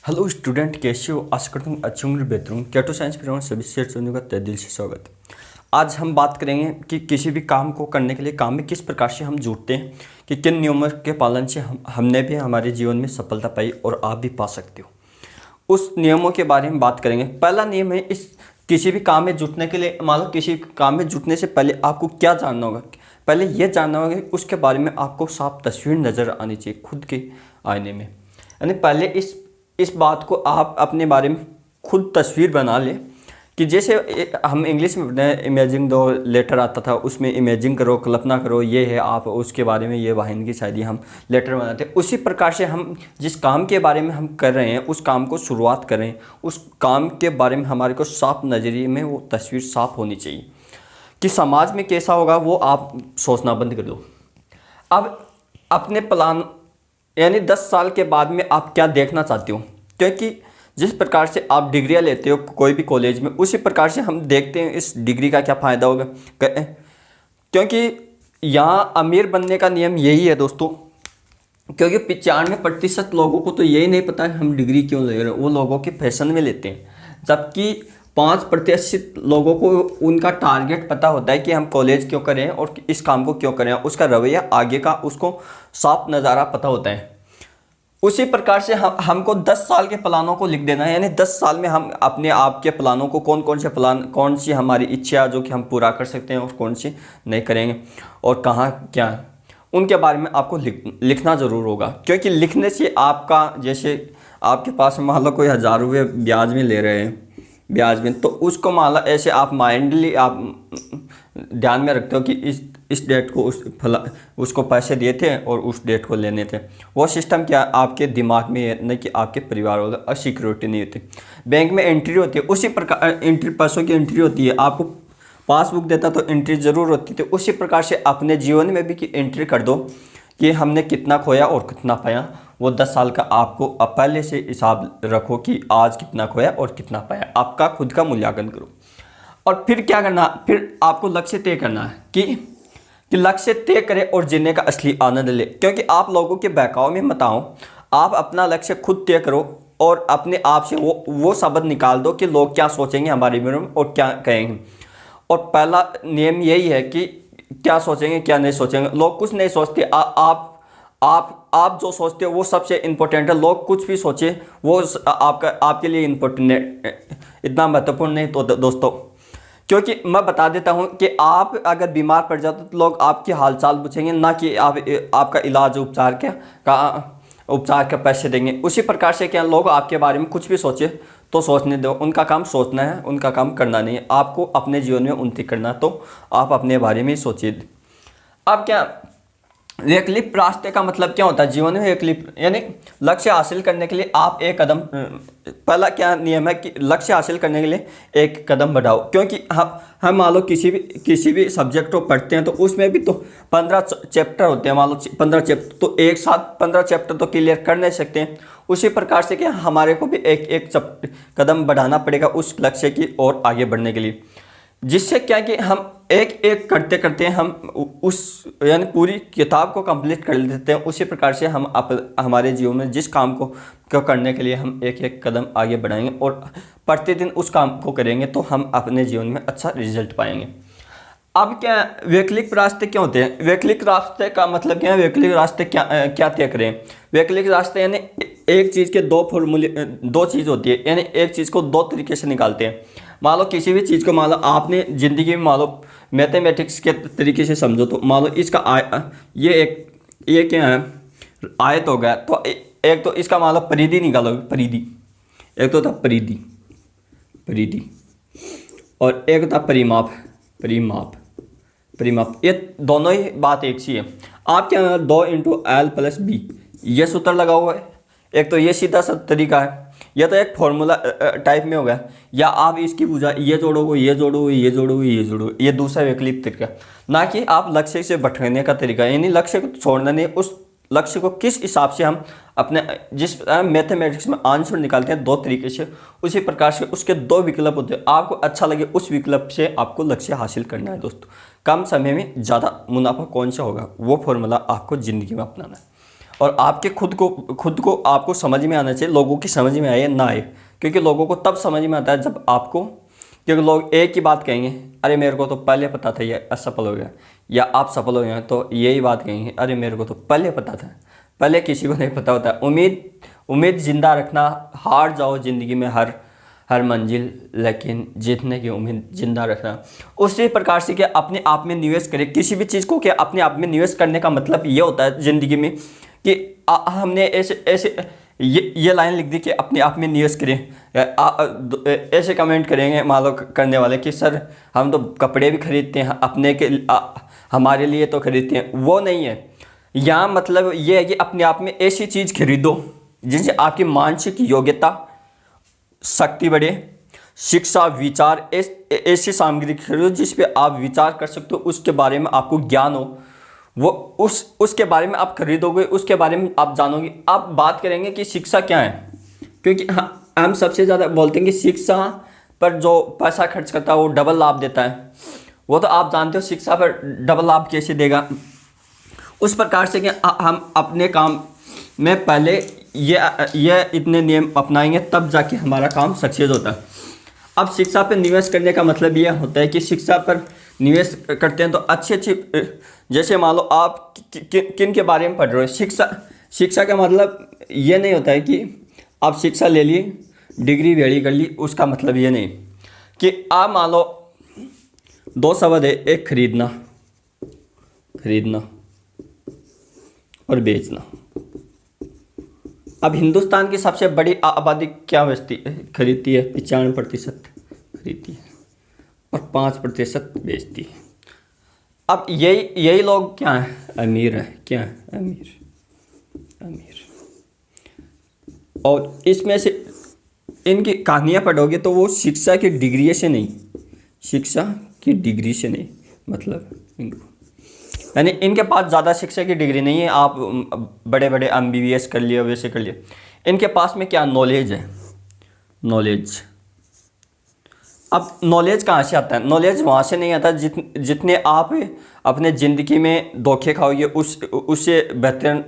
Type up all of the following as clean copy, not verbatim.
Hello student, कैसे हो? आशा करता हूँ अच्छे होंगे, बेहतर होंगे। कैटो साइंस परिवार सभी शेयर सुनने का तहे दिल से स्वागत है। आज हम बात करेंगे कि किसी भी काम को करने के लिए काम में किस प्रकार से हम जुटते हैं, कि किन नियमों के पालन से हमने भी हमारे जीवन में सफलता पाई और आप भी पा सकते हो। उस नियमों के बारे में बात करेंगे। पहला नियम है, इस किसी भी काम में जुटने के लिए, मान लो किसी काम में जुटने से पहले आपको क्या जानना होगा। पहले यह जानना होगा कि उसके बारे में आपको साफ तस्वीर नज़र आनी चाहिए खुद के आईने में। यानी पहले इस बात को आप अपने बारे में खुद तस्वीर बना लें कि जैसे हम इंग्लिश में पढ़ते हैं, इमेजिंग दो लेटर आता था, उसमें इमेजिंग करो, कल्पना करो, ये है आप उसके बारे में, ये वाहिनी की शायद हम लेटर बनाते हैं। उसी प्रकार से हम जिस काम के बारे में हम कर रहे हैं उस काम को शुरुआत कर रहे हैं, उस काम के बारे में हमारे को साफ नज़रिए में वो तस्वीर साफ होनी चाहिए कि समाज में कैसा होगा वो आप सोचना बंद कर दो। अब अपने प्लान, यानी 10 साल के बाद में आप क्या देखना चाहते हो, क्योंकि जिस प्रकार से आप डिग्रियां लेते हो कोई भी कॉलेज में, उसी प्रकार से हम देखते हैं इस डिग्री का क्या फ़ायदा होगा। क्योंकि यहाँ अमीर बनने का नियम यही है दोस्तों, क्योंकि 95% लोगों को तो यही नहीं पता है हम डिग्री क्यों ले रहे हैं, वो लोगों के फैशन में लेते हैं। जबकि 5% लोगों को उनका टारगेट पता होता है कि हम कॉलेज क्यों करें और इस काम को क्यों करें, उसका रवैया आगे का उसको साफ नज़ारा पता होता है। उसी प्रकार से हमको 10 साल के प्लानों को लिख देना है, यानी 10 साल में हम अपने आप के प्लानों को, कौन कौन से प्लान, कौन सी हमारी इच्छा जो कि हम पूरा कर सकते हैं और कौन सी नहीं करेंगे और कहाँ क्या है, उनके बारे में आपको लिखना ज़रूर होगा। क्योंकि लिखने से आपका, जैसे आपके पास मान लो कोई 1000 रुपये ब्याज में ले रहे हैं, ब्याज में, तो उसको मान लो ऐसे आप माइंडली आप ध्यान में रखते हो कि इस डेट को उसको पैसे दिए थे और उस डेट को लेने थे। वो सिस्टम क्या आपके दिमाग में है, नहीं कि आपके परिवार वालों और सिक्योरिटी नहीं होती। बैंक में एंट्री होती है, उसी प्रकार एंट्री, पैसों की एंट्री होती है। आपको पासबुक देता तो एंट्री ज़रूर होती थी। उसी प्रकार से अपने जीवन में भी कि एंट्री कर दो कि हमने कितना खोया और कितना पाया। वो 10 साल का आपको अब पहले से हिसाब रखो कि आज कितना खोया और कितना पाया, आपका खुद का मूल्यांकन करो। और फिर क्या करना, फिर आपको लक्ष्य तय करना है कि लक्ष्य तय करें और जीने का असली आनंद ले। क्योंकि आप लोगों के बहकाव में मत आओ, आप अपना लक्ष्य खुद तय करो और अपने आप से वो शब्द निकाल दो कि लोग क्या सोचेंगे हमारे बारे में और क्या कहेंगे। और पहला नियम यही है कि क्या सोचेंगे क्या नहीं सोचेंगे। लोग कुछ नहीं सोचते, आप जो सोचते हो वो सबसे इम्पोर्टेंट है। लोग कुछ भी सोचे वो आपके लिए इम्पोर्टेंट है, इतना महत्वपूर्ण नहीं। तो दोस्तों, क्योंकि मैं बता देता हूं कि आप अगर बीमार पड़ जाते तो लोग आपकी हालचाल पूछेंगे, ना कि आपका इलाज उपचार के पैसे देंगे। उसी प्रकार से क्या लोग आपके बारे में कुछ भी सोचे तो सोचने दो, उनका काम सोचना है, उनका काम करना नहीं है। आपको अपने जीवन में उन्नति करना, तो आप अपने बारे में सोचिए। अब क्या वैकल्पिक रास्ते का मतलब क्या होता है जीवन में? वैकल्पिक यानी लक्ष्य हासिल करने के लिए आप एक कदम, पहला क्या नियम है कि लक्ष्य हासिल करने के लिए एक कदम बढ़ाओ। क्योंकि हम मान लो किसी भी सब्जेक्ट को पढ़ते हैं तो उसमें भी तो 15 चैप्टर होते हैं। मान लो 15 चैप्टर, तो एक साथ 15 चैप्टर तो क्लियर कर नहीं सकते हैं। उसी प्रकार से क्या हमारे को भी एक कदम बढ़ाना पड़ेगा उस लक्ष्य की ओर आगे बढ़ने के लिए, जिससे क्या कि हम एक एक करते करते हम उस, यानी पूरी किताब को कंप्लीट कर लेते हैं। उसी प्रकार से हम हमारे जीवन में जिस काम को करने के लिए हम एक एक कदम आगे बढ़ाएंगे और प्रतिदिन उस काम को करेंगे तो हम अपने जीवन में अच्छा रिजल्ट पाएंगे। अब क्या वैकल्पिक रास्ते क्या होते हैं? वैकल्पिक रास्ते का मतलब क्या है? वैकल्पिक रास्ते क्या तय करें? वैकल्पिक रास्ते यानी एक चीज़ के दो फॉर्मूले, दो चीज़ होती है, यानी एक चीज़ को दो तरीके से निकालते हैं। मान लो किसी भी चीज़ को, मान लो आपने ज़िंदगी में, मान लो मैथमेटिक्स के तरीके से समझो तो मान लो इसका ये क्या है, आयत हो गया। तो एक तो इसका मान लो परिधि निकालोगे, परिधि, एक तो था परिधि और एक था परिमाप। ये दोनों ही बात एक सी है। आप क्या 2 × L+B ये सूत्र लगा हुआ है। एक तो ये सीधा सा तरीका है, यह तो एक फॉर्मूला टाइप में हो गया। या आप इसकी पूजा ये जोड़ोगे, ये जोड़ोगे, ये जोड़ोगे, ये जोड़ोगे, ये दूसरा वैकल्पिक तरीका। ना कि आप लक्ष्य से भटकने का तरीका, यानी लक्ष्य को छोड़ना नहीं, उस लक्ष्य को किस हिसाब से हम अपने, जिस मैथमेटिक्स में आंसर निकालते हैं 2 तरीके से, उसी प्रकार से उसके 2 विकल्प होते हैं। आपको अच्छा लगे उस विकल्प से आपको लक्ष्य हासिल करना है दोस्तों। कम समय में ज़्यादा मुनाफा कौन सा होगा, वो फॉर्मूला आपको ज़िंदगी में अपनाना है। और आपके खुद को आपको समझ में आना चाहिए, लोगों की समझ में आए ना आए, क्योंकि लोगों को तब समझ में आता है जब आपको, क्योंकि लोग एक ही बात कहेंगे, अरे मेरे को तो पहले पता था ये असफल हो गया, या आप सफल हो गए तो यही बात कहेंगे, अरे मेरे को तो पहले पता था। पहले किसी को नहीं पता होता। उम्मीद जिंदा रखना, हार जाओ ज़िंदगी में हर मंजिल, लेकिन जीतने की उम्मीद जिंदा रखना। उसी प्रकार से कि अपने आप में निवेश करें किसी भी चीज़ को, कि अपने आप में निवेश करने का मतलब ये होता है ज़िंदगी में कि हमने ऐसे ये लाइन लिख दी कि अपने आप में निवेश करें। ऐसे कमेंट करेंगे मान लो करने वाले कि सर हम तो कपड़े भी खरीदते हैं अपने के हमारे लिए तो खरीदते हैं, वो नहीं है यहाँ। मतलब ये है कि अपने आप में ऐसी चीज़ खरीदो जिनसे आपकी मानसिक योग्यता, शक्ति बढ़े, शिक्षा, विचार, ऐसी सामग्री खरीदो जिस पे आप विचार कर सकते हो, उसके बारे में आपको ज्ञान हो, वो उसके बारे में आप खरीदोगे, उसके बारे में आप जानोगे। आप बात करेंगे कि शिक्षा क्या है, क्योंकि हम सबसे ज़्यादा बोलते हैं कि शिक्षा पर जो पैसा खर्च करता है वो डबल लाभ देता है। वो तो आप जानते हो शिक्षा पर डबल लाभ कैसे देगा। उस प्रकार से कि हम अपने काम में पहले ये इतने नियम अपनाएंगे तब जाके हमारा काम सक्सेस होता है। अब शिक्षा पर निवेश करने का मतलब ये होता है कि शिक्षा पर निवेश करते हैं तो अच्छे जैसे मान लो आप किन के बारे में पढ़ रहे हो। शिक्षा का मतलब ये नहीं होता है कि आप शिक्षा ले लिए, डिग्री वेड़ी कर ली, उसका मतलब ये नहीं कि आप मान लो 2 शब्द है, एक खरीदना और बेचना। अब हिंदुस्तान की सबसे बड़ी आबादी क्या खरीदती है? 95% खरीदती है और 5% बेचती है। अब यही लोग क्या हैं? अमीर है। क्या है? अमीर। और इसमें से इनकी कहानियाँ पढ़ोगे तो वो शिक्षा की डिग्री से नहीं, मतलब इनको, यानी इनके पास ज़्यादा शिक्षा की डिग्री नहीं है। आप बड़े MBBS कर लिए, वैसे कर लिए। इनके पास में क्या? नॉलेज है, नॉलेज। अब नॉलेज कहाँ से आता है? नॉलेज वहाँ से नहीं आता जितने आप अपने ज़िंदगी में धोखे खाओगे, उससे बेहतर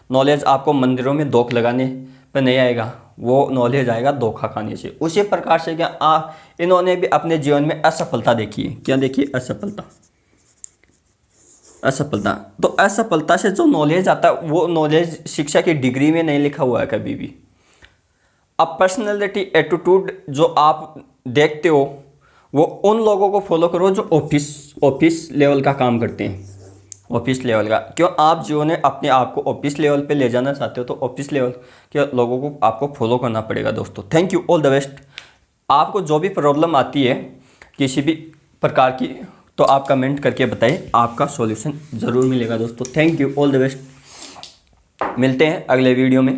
नॉलेज आपको मंदिरों में धोख लगाने पर नहीं आएगा, वो नॉलेज आएगा धोखा खाने से। उसी प्रकार से क्या इन्होंने भी अपने जीवन में असफलता देखी है। क्या देखी? असफलता। तो असफलता से जो नॉलेज आता है वो नॉलेज शिक्षा की डिग्री में नहीं लिखा हुआ है कभी भी। अब पर्सनैलिटी, एटीट्यूड जो आप देखते हो वो उन लोगों को फॉलो करो जो ऑफिस लेवल का काम करते हैं, ऑफिस लेवल का। क्यों? आप जो ने अपने आप को ऑफिस लेवल पे ले जाना चाहते हो तो ऑफिस लेवल के लोगों को आपको फॉलो करना पड़ेगा दोस्तों। Thank you, all the best. आपको जो भी प्रॉब्लम आती है किसी भी प्रकार की तो आप कमेंट करके बताइए, आपका सॉल्यूशन ज़रूर मिलेगा दोस्तों। Thank you, all the best. मिलते हैं अगले वीडियो में।